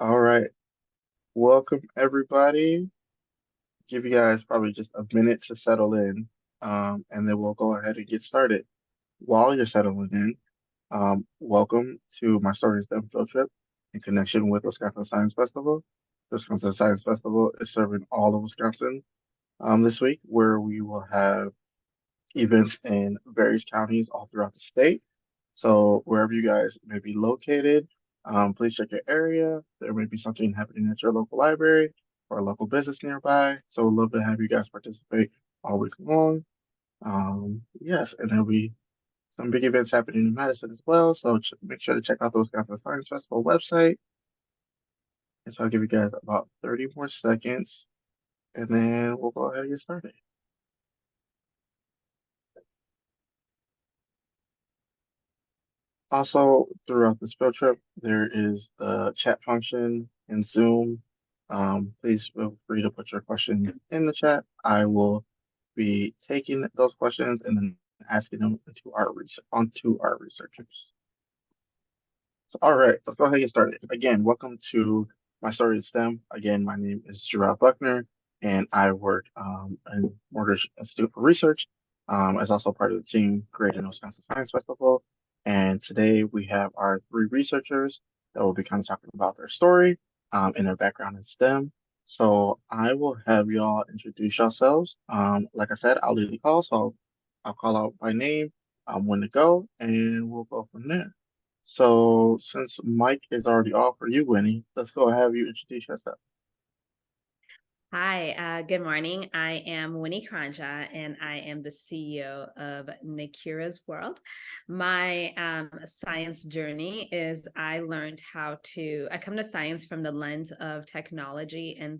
All right. Welcome, everybody. Give you guys probably just a minute to settle in, and then we'll go ahead and get started. While you're settling in, welcome to my Stories Them field trip in connection with Wisconsin Science Festival. The Wisconsin Science Festival is serving all of Wisconsin this week, where we will have events in various counties all throughout the state. So wherever you guys may be located, please check your area. There may be something happening at your local library or a local business nearby. So we'd love to have you guys participate all week long. Yes, and there'll be some big events happening in Madison as well. So make sure to check out the Wisconsin Science Festival website. And so I'll give you guys about 30 more seconds, and then we'll go ahead and get started. Also, throughout this field trip, there is the chat function in Zoom. Please feel free to put your question in the chat. I will be taking those questions and then asking them onto our researchers. So, all right, let's go ahead and get started. Again, welcome to My Story is STEM. Again, my name is Gerard Buckner, and I work in Mortgage Institute for Research, as also part of the team creating Wisconsin Science Festival. And today we have our three researchers that will be kind of talking about their story and their background in STEM. So I will have y'all introduce yourselves. Like I said, I'll lead the call, so I'll call out by name, when to go, and we'll go from there. So since Mike is already off for you, Winnie, let's go have you introduce yourself. Hi, good morning. I am Winnie Kranja, and I am the CEO of Nakira's World. My science journey is I come to science from the lens of technology and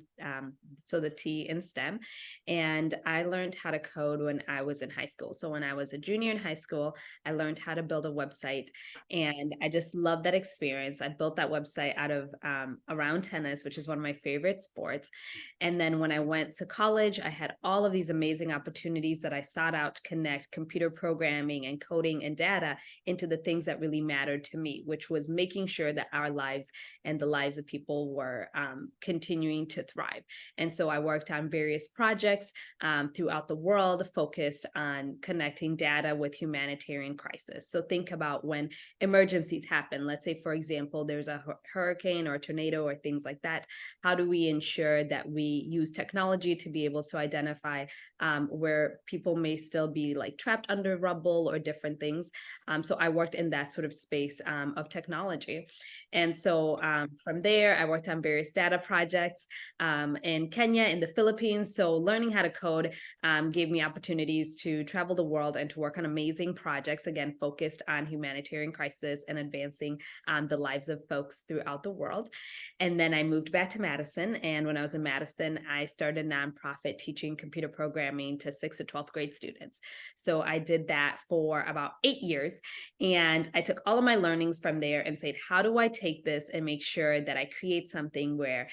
so the T in STEM. And I learned how to code when I was in high school. So when I was a junior in high school, I learned how to build a website, and I just love that experience. I built that website out of around tennis, which is one of my favorite sports. And then when I went to college, I had all of these amazing opportunities that I sought out to connect computer programming and coding and data into the things that really mattered to me, which was making sure that our lives and the lives of people were continuing to thrive. And so I worked on various projects throughout the world focused on connecting data with humanitarian crisis. So think about when emergencies happen. Let's say, for example, there's a hurricane or a tornado or things like that. How do we ensure that we use technology to be able to identify where people may still be like trapped under rubble or different things? So I worked in that sort of space of technology. And so from there, I worked on various data projects in Kenya, in the Philippines. So learning how to code gave me opportunities to travel the world and to work on amazing projects, again, focused on humanitarian crisis and advancing the lives of folks throughout the world. And then I moved back to Madison. And when I was in Madison, I started a nonprofit teaching computer programming to 6th to 12th grade students. So I did that for about 8 years. And I took all of my learnings from there and said, how do I take this and make sure that I create something where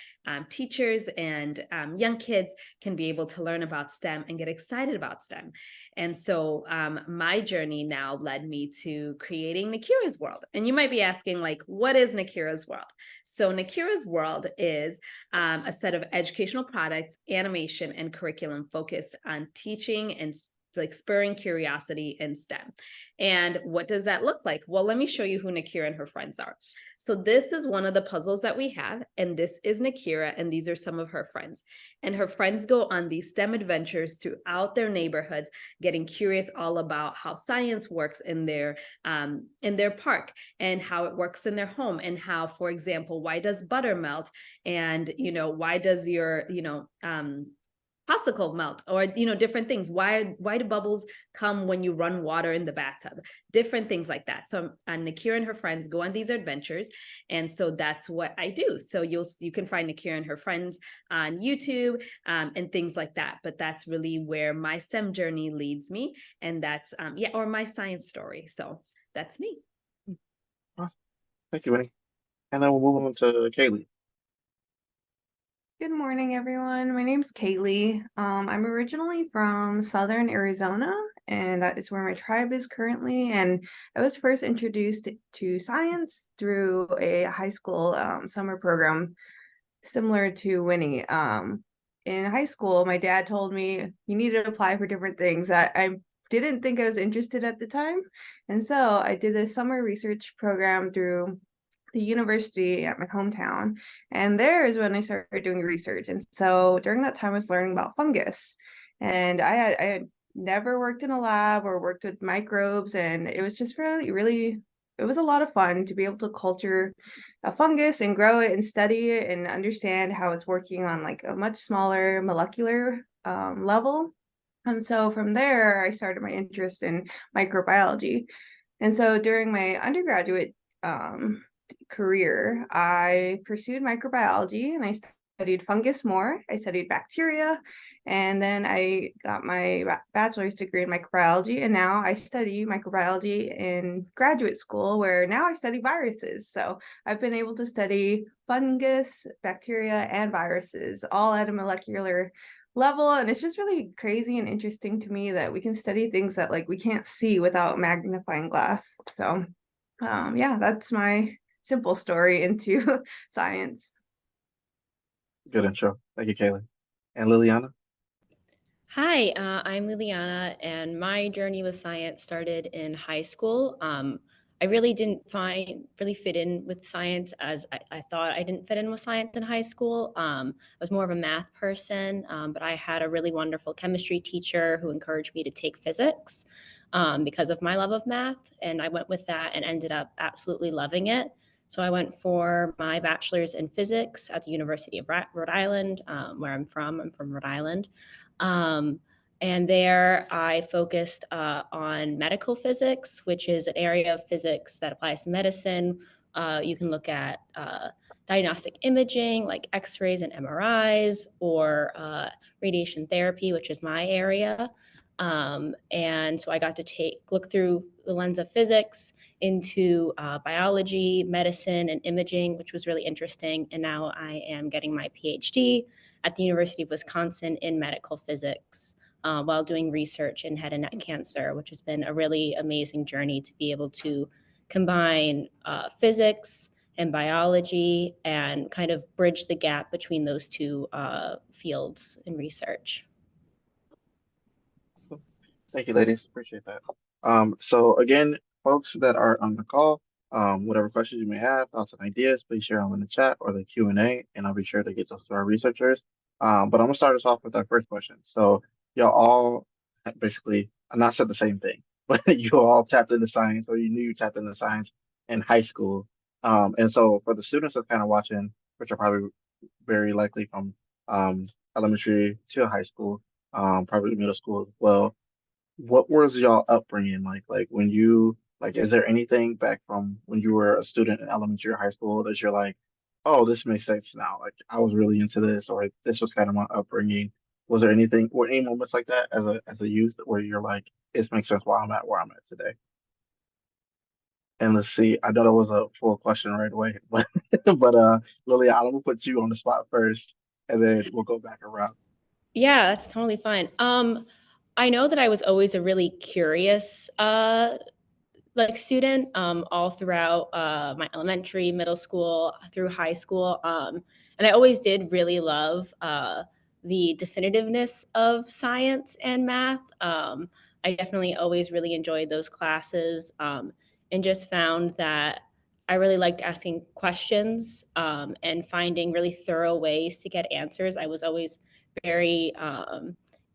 teachers and young kids can be able to learn about STEM and get excited about STEM? And so my journey now led me to creating Nakira's World. And you might be asking, like, what is Nakira's World? So Nakira's World is a set of educational products, animation, and curriculum focused on teaching and like spurring curiosity in STEM. And what does that look like? Well, let me show you who Nakira and her friends are. So this is one of the puzzles that we have, and this is Nakira, and these are some of her friends. And her friends go on these STEM adventures throughout their neighborhoods, getting curious all about how science works in their park and how it works in their home, and how, for example, why does butter melt, and why does your popsicle melt, or different things. Why do bubbles come when you run water in the bathtub? Different things like that. So Nakira and her friends go on these adventures, and so that's what I do. So you can find Nakira and her friends on YouTube and things like that. But that's really where my STEM journey leads me, and that's or my science story. So that's me. Awesome. Thank you, Winnie. And then we'll move on to Kaylee. Good morning, everyone. My name's Kaylee. I'm originally from Southern Arizona, and that is where my tribe is currently. And I was first introduced to science through a high school summer program similar to Winnie. In high school, my dad told me you needed to apply for different things that I didn't think I was interested at the time. And so I did a summer research program through the university at my hometown. And there is when I started doing research. And so during that time, I was learning about fungus. And I had never worked in a lab or worked with microbes. And it was just really, it was a lot of fun to be able to culture a fungus and grow it and study it and understand how it's working on like a much smaller molecular level. And so from there, I started my interest in microbiology. And so during my undergraduate um, career, I pursued microbiology and I studied fungus more. I studied bacteria, and then I got my bachelor's degree in microbiology. And now I study microbiology in graduate school, where now I study viruses. So I've been able to study fungus, bacteria, and viruses all at a molecular level, and it's just really crazy and interesting to me that we can study things that like we can't see without magnifying glass. So yeah, that's my simple story into science. Good intro. Thank you, Kaylee. And Liliana? Hi, I'm Liliana, and my journey with science started in high school. I really didn't really fit in with science as I thought I didn't fit in with science in high school. I was more of a math person, but I had a really wonderful chemistry teacher who encouraged me to take physics because of my love of math, and I went with that and ended up absolutely loving it. So I went for my bachelor's in physics at the University of Rhode Island, where I'm from. I'm from Rhode Island. Um, and there I focused on medical physics, which is an area of physics that applies to medicine. You can look at diagnostic imaging like x rays and MRIs, or radiation therapy, which is my area. And so I got to look through the lens of physics into biology, medicine, and imaging, which was really interesting. And now I am getting my PhD at the University of Wisconsin in medical physics while doing research in head and neck cancer, which has been a really amazing journey to be able to combine physics and biology and kind of bridge the gap between those two fields in research. Thank you, ladies. Appreciate that. So again, folks that are on the call, whatever questions you may have, thoughts and ideas, please share them in the chat or the Q&A, and I'll be sure to get those to our researchers. But I'm gonna start us off with our first question. So y'all all basically not said the same thing, but you all tapped into science, or you knew you tapped into science in high school. And so for the students that are kind of watching, which are probably very likely from elementary to high school, probably middle school as well, what was y'all upbringing like? Like when you like, is there anything back from when you were a student in elementary or high school that you're like, oh, this makes sense now. Like I was really into this, or this was kind of my upbringing. Was there anything or any moments like that as a youth where you're like, this makes sense why I'm at where I'm at today? And let's see, I know that was a full question right away, but Lily, I'm gonna put you on the spot first, and then we'll go back around. Yeah, that's totally fine. I know that I was always a really curious like student all throughout my elementary, middle school, through high school. And I always did really love the definitiveness of science and math. I definitely always really enjoyed those classes and just found that I really liked asking questions and finding really thorough ways to get answers. I was always very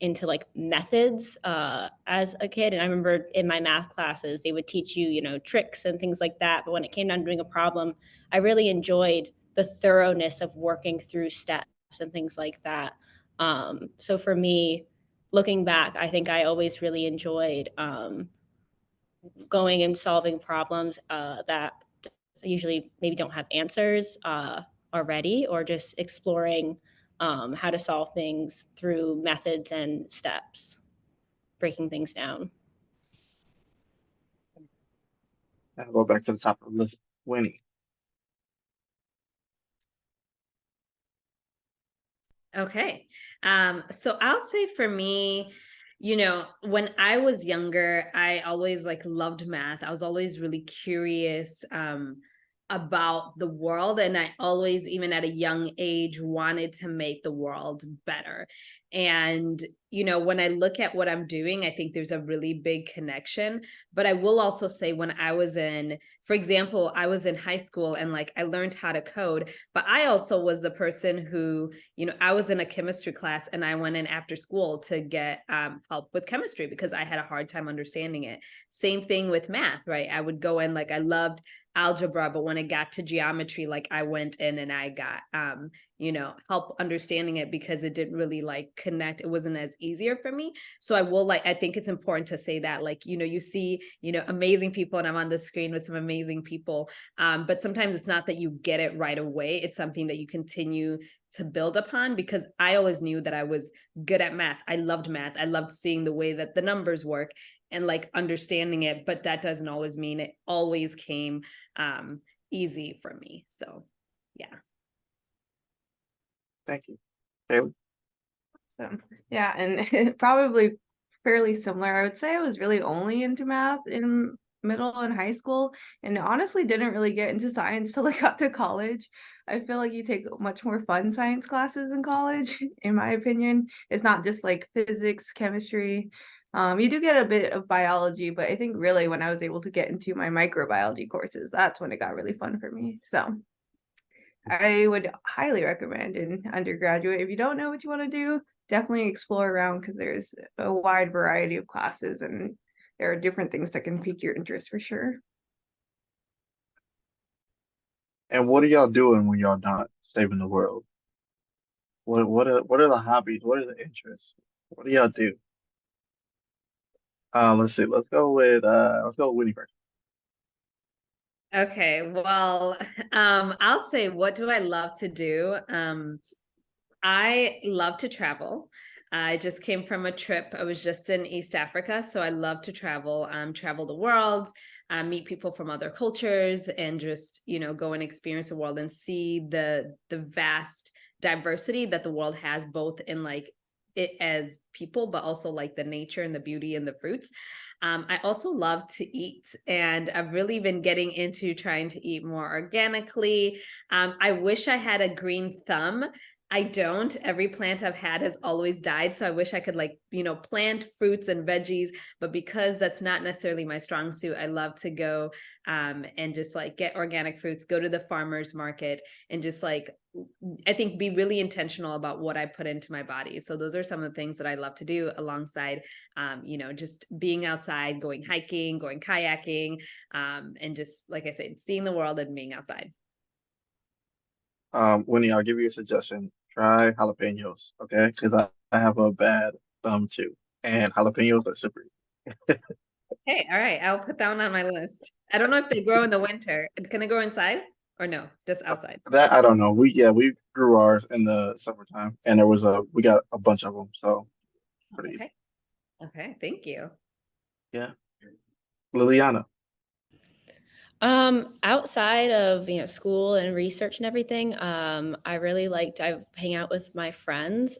into like methods as a kid. And I remember in my math classes, they would teach you, you know, tricks and things like that. But when it came down to doing a problem, I really enjoyed the thoroughness of working through steps and things like that. So for me, looking back, I think I always really enjoyed going and solving problems that usually maybe don't have answers already, or just exploring how to solve things through methods and steps, breaking things down. And go back to the top of the list, Winnie. Okay. So I'll say for me, when I was younger, I always like loved math. I was always really curious about the world. And I always, even at a young age, wanted to make the world better. And, when I look at what I'm doing, I think there's a really big connection. But I will also say when I was for example, I was in high school and like I learned how to code, but I also was the person who I was in a chemistry class and I went in after school to get help with chemistry because I had a hard time understanding it. Same thing with math, right? I would go in, like, I loved algebra, but when it got to geometry, like I went in and I got, help understanding it because it didn't really like connect. It wasn't as easier for me. So I think it's important to say that, like, you see, amazing people, and I'm on the screen with some amazing people. But sometimes it's not that you get it right away. It's something that you continue to build upon, because I always knew that I was good at math. I loved math. I loved seeing the way that the numbers work and like understanding it, but that doesn't always mean it always came easy for me. So yeah. Thank you. Kaylee? So yeah, and probably fairly similar. I would say I was really only into math in middle and high school, and honestly didn't really get into science till I got to college. I feel like you take much more fun science classes in college, in my opinion. It's not just like physics, chemistry. You do get a bit of biology, but I think really when I was able to get into my microbiology courses, that's when it got really fun for me. So I would highly recommend in undergraduate. If you don't know what you want to do, definitely explore around because there's a wide variety of classes and there are different things that can pique your interest for sure. And what are y'all doing when y'all not saving the world? What are the hobbies? What are the interests? What do y'all do? Let's see. Let's go with Winnie first. Okay, well, I'll say, what do I love to do? I love to travel. I just came from a trip. I was just in East Africa, so I love to travel, travel the world, meet people from other cultures, and just go and experience the world and see the vast diversity that the world has, both in like it as people, but also like the nature and the beauty and the fruits. I also love to eat, and I've really been getting into trying to eat more organically. I wish I had a green thumb. I don't. Every plant I've had has always died. So I wish I could like, plant fruits and veggies, but because that's not necessarily my strong suit, I love to go and just like get organic fruits, go to the farmer's market, and just like, I think, be really intentional about what I put into my body. So those are some of the things that I love to do alongside, just being outside, going hiking, going kayaking, and just, like I said, seeing the world and being outside. Winnie, I'll give you a suggestion. Try jalapenos, okay? Because I have a bad thumb too, and jalapenos are super easy. Hey, all right. I'll put that one on my list. I don't know if they grow in the winter. Can they grow inside or no? Just outside. That I don't know. We grew ours in the summertime, and we got a bunch of them, so pretty easy. Okay. Okay. Thank you. Yeah, Liliana. Outside of school and research and everything, I really like to hang out with my friends.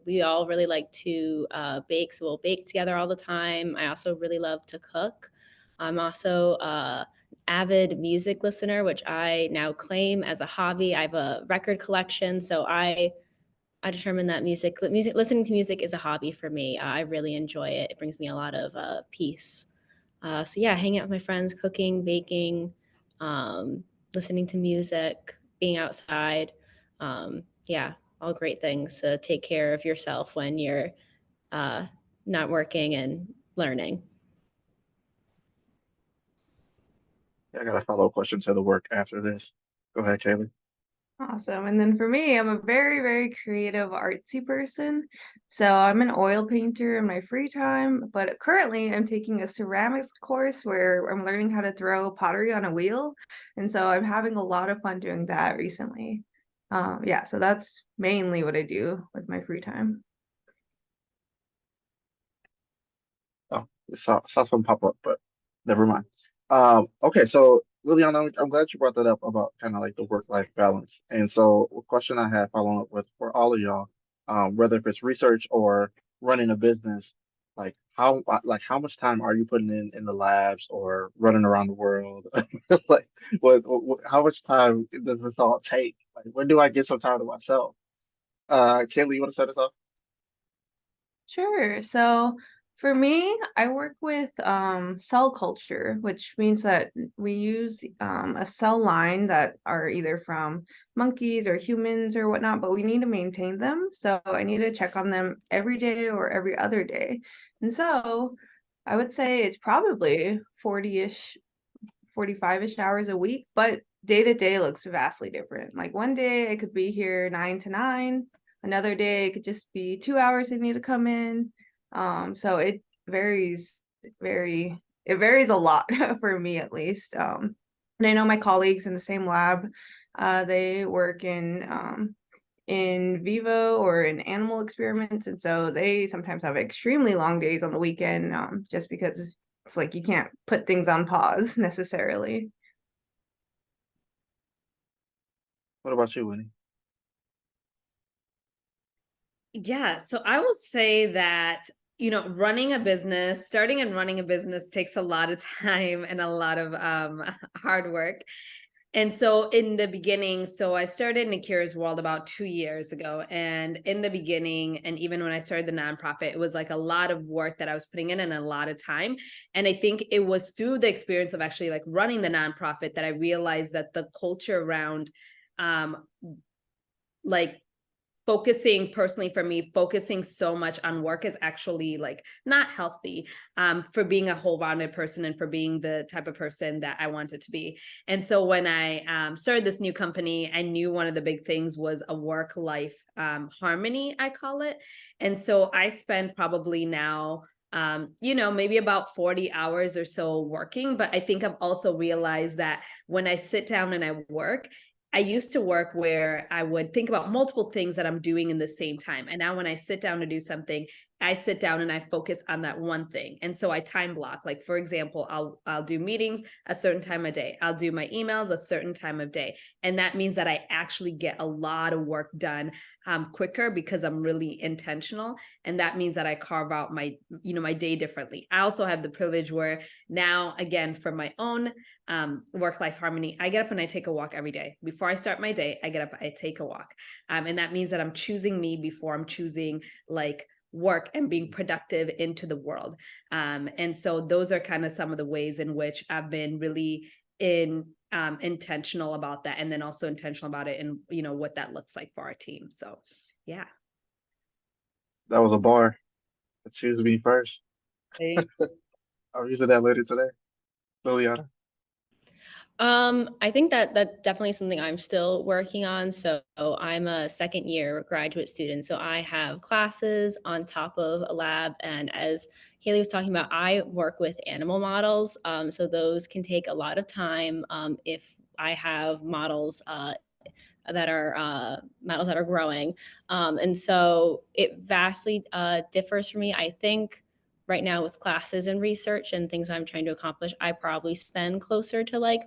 We all really like to bake, so we'll bake together all the time. I also really love to cook. I'm also avid music listener, which I now claim as a hobby. I have a record collection, so I determined that listening to music is a hobby for me. I really enjoy it. It brings me a lot of peace. So yeah, hanging out with my friends, cooking, baking, listening to music, being outside. Yeah, all great things to take care of yourself when you're uh, not working and learning. Yeah, I got a follow-up question to the work after this. Go ahead, Kaylee. Awesome. And then for me, I'm a very, very creative, artsy person. So I'm an oil painter in my free time, but currently I'm taking a ceramics course where I'm learning how to throw pottery on a wheel. And so I'm having a lot of fun doing that recently. Yeah, so that's mainly what I do with my free time. Oh, saw some pop up, but never mind. Okay, so Liliana, I'm glad you brought that up about kind of like the work-life balance. And so, a question I had following up with for all of y'all. whether if it's research or running a business, like how much time are you putting in the labs or running around the world? Like how much time does this all take? Like when do I get some time to myself? Kaylee, you want to start us off? Sure. So for me, I work with cell culture, which means that we use a cell line that are either from monkeys or humans or whatnot, but we need to maintain them. So I need to check on them every day or every other day. And so I would say it's probably 40-ish 45-ish hours a week, but day to day looks vastly different. Like one day I could be here 9 to 9, another day it could just be 2 hours I need to come in. So it varies it varies a lot for me at least. And I know my colleagues in the same lab, they work in vivo or in animal experiments, and so they sometimes have extremely long days on the weekend, just because it's like you can't put things on pause necessarily. What about you, Winnie? Yeah, so I will say that, running a business, starting and running a business takes a lot of time and a lot of hard work. And so in the beginning, so I started Nakira's World about 2 years ago. And in the beginning, and even when I started the nonprofit, it was like a lot of work that I was putting in and a lot of time. And I think it was through the experience of actually like running the nonprofit that I realized that the culture around um like focusing personally for me, focusing so much on work is actually like not healthy for being a whole rounded person and for being the type of person that I wanted to be. And so when I started this new company, I knew one of the big things was a work life harmony, I call it. And so I spend probably now maybe about 40 hours or so working. But I think I've also realized that when I sit down and I work, I used to work where I would think about multiple things that I'm doing in the same time. And now when I sit down to do something, I sit down and I focus on that one thing. And so I time block. Like for example, I'll do meetings a certain time of day. I'll do my emails a certain time of day. And that means that I actually get a lot of work done quicker because I'm really intentional. And that means that I carve out my day differently. I also have the privilege where now, again, for my own work-life harmony, I get up and I take a walk every day. Before I start my day, I get up, I take a walk. And that means that I'm choosing me before I'm choosing like work and being productive into the world. And so those are kind of some of the ways in which I've been really intentional about that, and then also intentional about it and what that looks like for our team. So yeah. That was a bar. Choose me first. I'm using that later today. Liliana. I think that that's definitely something I'm still working on. So I'm a second year graduate student. So I have classes on top of a lab. And as Haley was talking about, I work with animal models. So those can take a lot of time if I have models that are growing. And so it vastly differs for me. I think right now with classes and research and things I'm trying to accomplish, I probably spend closer to like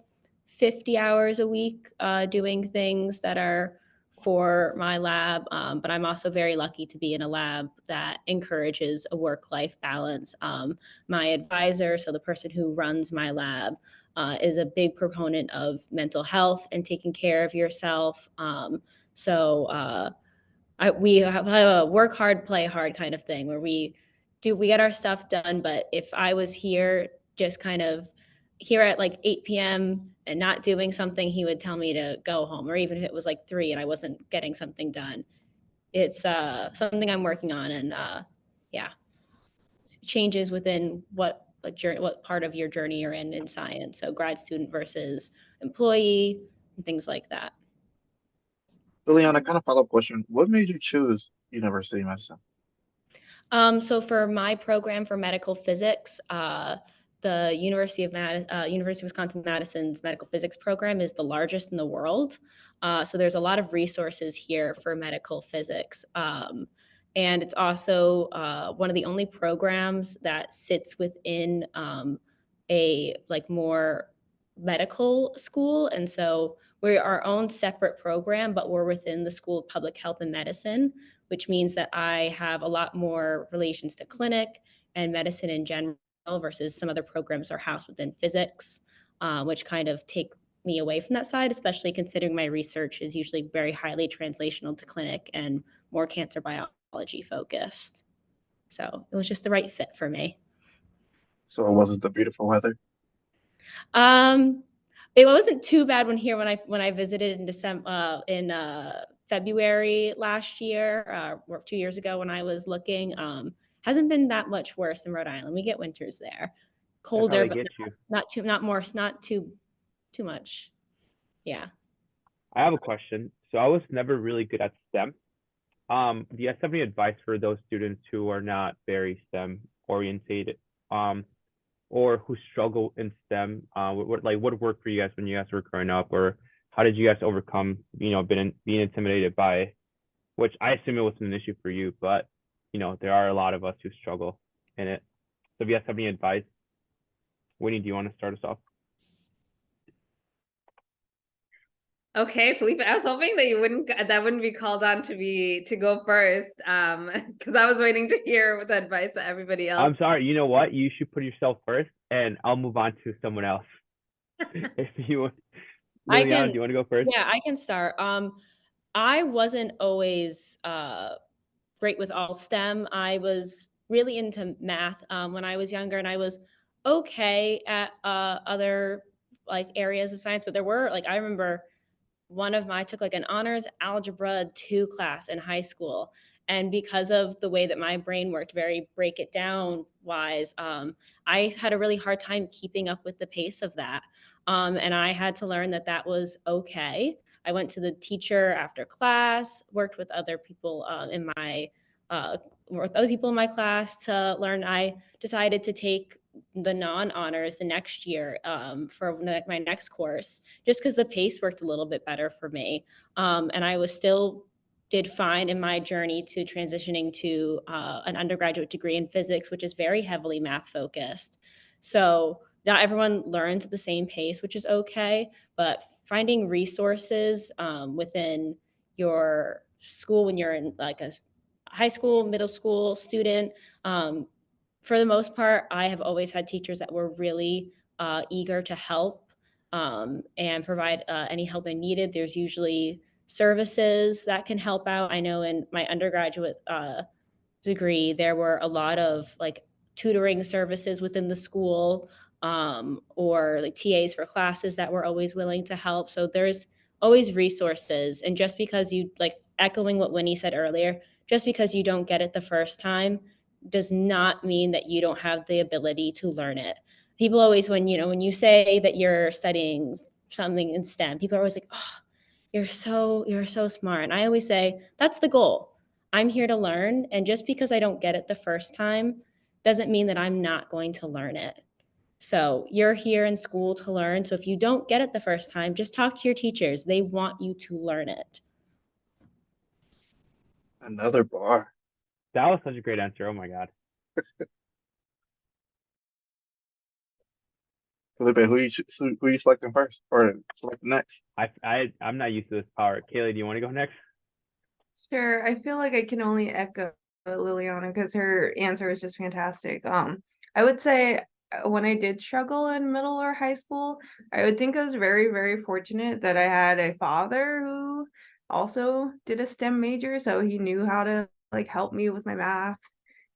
50 hours a week doing things that are for my lab. But I'm also very lucky to be in a lab that encourages a work-life balance. My advisor, so the person who runs my lab, is a big proponent of mental health and taking care of yourself. We have a work hard, play hard kind of thing where we get our stuff done. But if I was here just kind of here at like 8 p.m. and not doing something, he would tell me to go home, or even if it was like 3 and I wasn't getting something done. It's something I'm working on, and yeah, changes within what part of your journey you're in science. So grad student versus employee and things like that. Liliana, kind of follow-up question. What made you choose University of Medicine? So for my program for medical physics, the University of Wisconsin-Madison's medical physics program is the largest in the world. So there's a lot of resources here for medical physics. And it's also one of the only programs that sits within a like more medical school. And so we're our own separate program, but we're within the School of Public Health and Medicine, which means that I have a lot more relations to clinic and medicine in general versus some other programs are housed within physics, which kind of take me away from that side, especially considering my research is usually very highly translational to clinic and more cancer biology focused. So it was just the right fit for me. So it wasn't the beautiful weather. Um, it wasn't too bad when I visited in December in February last year or 2 years ago when I was looking. Hasn't been that much worse in Rhode Island. We get winters there, That's how colder, they but get you. not too much. Yeah. I have a question. So I was never really good at STEM. Do you guys have any advice for those students who are not very STEM orientated, or who struggle in STEM? What worked for you guys when you guys were growing up, or how did you guys overcome, being intimidated by, which I assume it wasn't an issue for you, but there are a lot of us who struggle in it. So if you guys have any advice, Winnie, do you want to start us off? Okay, Felipe, I was hoping that that wouldn't be called on to go first. Because I was waiting to hear the advice that everybody else. I'm sorry. You know what? You should put yourself first, and I'll move on to someone else. If you want, I Liliana, do you want to go first? Yeah, I can start. I wasn't always great with all STEM. I was really into math when I was younger, and I was okay at other like areas of science. But there were like I remember I took like an honors algebra 2 class in high school. And because of the way that my brain worked, very break it down wise, I had a really hard time keeping up with the pace of that. And I had to learn that that was okay. I went to the teacher after class, worked with other people with other people in my class to learn. I decided to take the non-honors the next year for my next course, just because the pace worked a little bit better for me. And I was still did fine in my journey to transitioning to an undergraduate degree in physics, which is very heavily math focused. So not everyone learns at the same pace, which is okay, but finding resources within your school when you're in like a high school, middle school student, for the most part, I have always had teachers that were really eager to help and provide any help they needed. There's usually services that can help out. I know in my undergraduate degree, there were a lot of like tutoring services within the school or like TAs for classes that were always willing to help. So there's always resources. And just because you like echoing what Winnie said earlier, just because you don't get it the first time does not mean that you don't have the ability to learn it. People always, when you say that you're studying something in STEM, people are always like, oh, you're so smart. And I always say, that's the goal. I'm here to learn. And just because I don't get it the first time doesn't mean that I'm not going to learn it. So you're here in school to learn. So if you don't get it the first time, just talk to your teachers. They want you to learn it. Another bar. That was such a great answer. Oh my God. Felipe, who you selecting first or selecting next? I'm not used to this power. Kaylee, do you want to go next? Sure. I feel like I can only echo Liliana because her answer is just fantastic. I would say when I did struggle in middle or high school, I would think I was very, very fortunate that I had a father who also did a STEM major, so he knew how to like help me with my math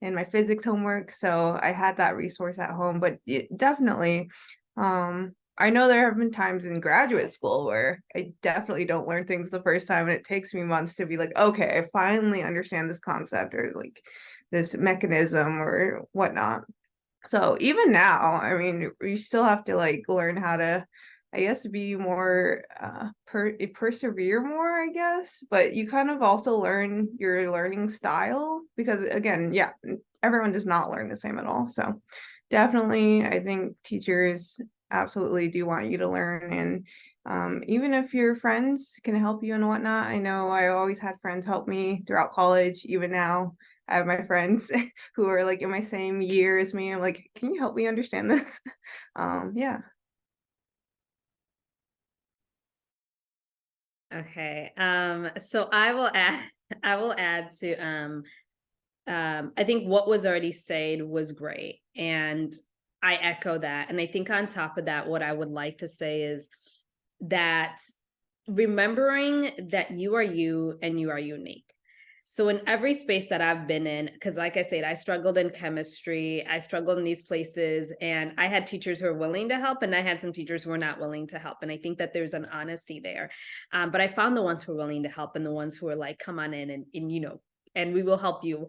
and my physics homework. So I had that resource at home, but definitely, I know there have been times in graduate school where I definitely don't learn things the first time, and it takes me months to be like, okay, I finally understand this concept or like this mechanism or whatnot. So even now, I mean, you still have to like learn how to, I guess, be more persevere more, I guess, but you kind of also learn your learning style because again, yeah, everyone does not learn the same at all. So definitely, I think teachers absolutely do want you to learn. And even if your friends can help you and whatnot, I know I always had friends help me throughout college. Even now, I have my friends who are like in my same year as me. I'm like, can you help me understand this? Yeah. Okay. So I will I will add to I think what was already said was great, and I echo that. And I think on top of that, what I would like to say is that remembering that you are you and you are unique. So in every space that I've been in, because like I said, I struggled in chemistry, I struggled in these places, and I had teachers who were willing to help, and I had some teachers who were not willing to help. And I think that there's an honesty there. But I found the ones who were willing to help and the ones who were like, come on in and you know, and we will help you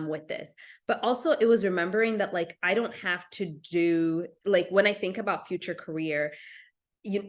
with this. But also it was remembering that like I don't have to do, like when I think about future career,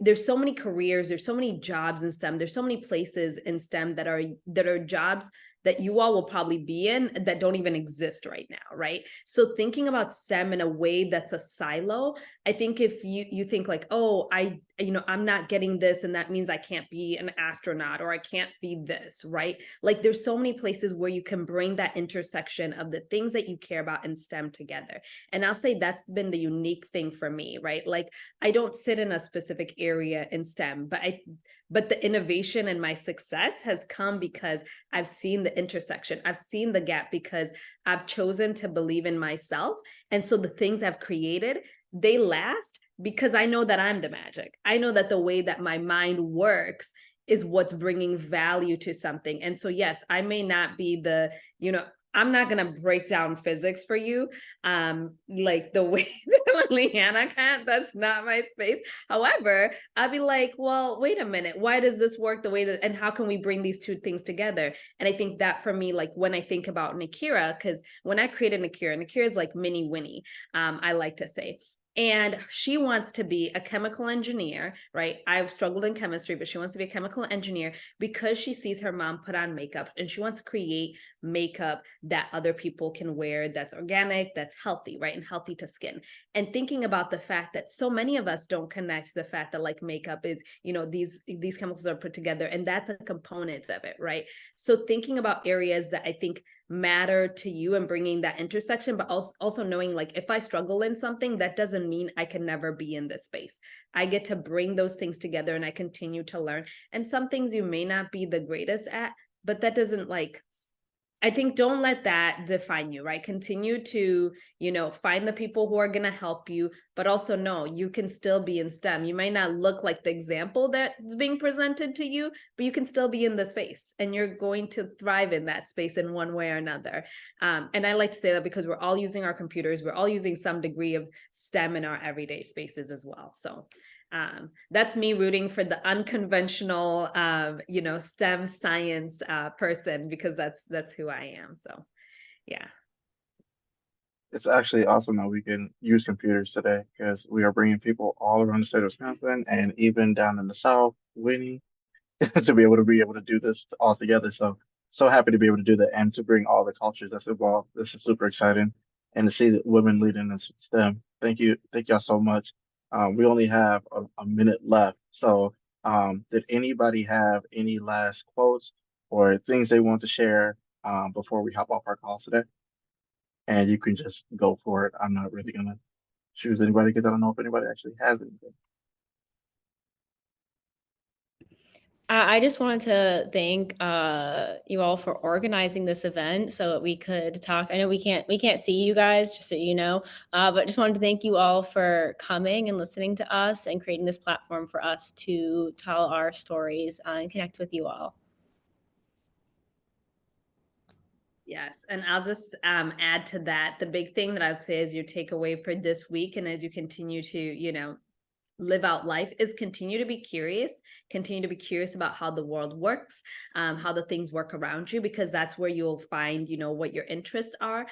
there's so many careers, there's so many jobs in STEM, there's so many places in STEM that are jobs that you all will probably be in that don't even exist right now, right? So thinking about STEM in a way that's a silo, I think if you think like, oh, I'm not getting this and that means I can't be an astronaut or I can't be this, right? Like there's so many places where you can bring that intersection of the things that you care about in STEM together. And I'll say that's been the unique thing for me, right? Like I don't sit in a specific area in STEM, but the innovation and my success has come because I've seen the intersection. I've seen the gap because I've chosen to believe in myself. And so the things I've created, they last because I know that I'm the magic. I know that the way that my mind works is what's bringing value to something. And so, yes, I may not be I'm not going to break down physics for you like the way that Leanna can. That's not my space. However, I'll be like, well, wait a minute. Why does this work the way that, and how can we bring these two things together? And I think that for me, like when I think about Nakira, because when I created Nakira is like mini Winnie, I like to say. And she wants to be a chemical engineer, right? I've struggled in chemistry, but she wants to be a chemical engineer because she sees her mom put on makeup and she wants to create makeup that other people can wear that's organic, that's healthy, right? And healthy to skin. And thinking about the fact that so many of us don't connect the fact that like makeup is, these chemicals are put together and that's a component of it, right? So thinking about areas that I think matter to you and bringing that intersection, but also knowing like if I struggle in something, that doesn't mean I can never be in this space. I get to bring those things together and I continue to learn. And some things you may not be the greatest at, but that doesn't like, I think don't let that define you, right? Continue to, find the people who are going to help you, but also know you can still be in STEM. You might not look like the example that's being presented to you, but you can still be in the space and you're going to thrive in that space in one way or another. And I like to say that because we're all using our computers, we're all using some degree of STEM in our everyday spaces as well. So that's me rooting for the unconventional, STEM science person because that's who I am. So, yeah. It's actually awesome that we can use computers today because we are bringing people all around the state of Wisconsin and even down in the South, Winnie, to be able to do this all together. So happy to be able to do that and to bring all the cultures that's involved. This is super exciting, and to see that women leading in STEM. Thank y'all so much. We only have a minute left, so did anybody have any last quotes or things they want to share before we hop off our call today? And you can just go for it. I'm not really gonna choose anybody because I don't know if anybody actually has anything. I just wanted to thank you all for organizing this event so that we could talk. I know we can't see you guys, just so you know, but just wanted to thank you all for coming and listening to us and creating this platform for us to tell our stories and connect with you all. Yes. And I'll just add to that. The big thing that I'd say is your takeaway for this week. And as you continue to, live out life is continue to be curious about how the world works, how the things work around you, because that's where you'll find, what your interests are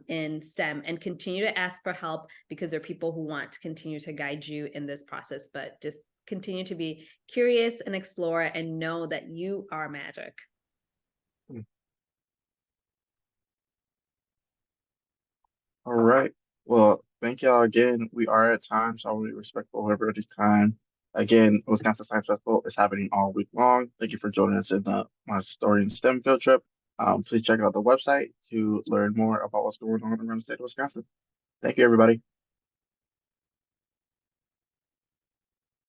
in STEM, and continue to ask for help because there are people who want to continue to guide you in this process, but just continue to be curious and explore and know that you are magic. All right. Well, thank y'all again. We are at time, so I want to be respectful of everybody's time. Again, Wisconsin Science Festival is happening all week long. Thank you for joining us in my story and STEM field trip. Please check out the website to learn more about what's going on around the state of Wisconsin. Thank you, everybody.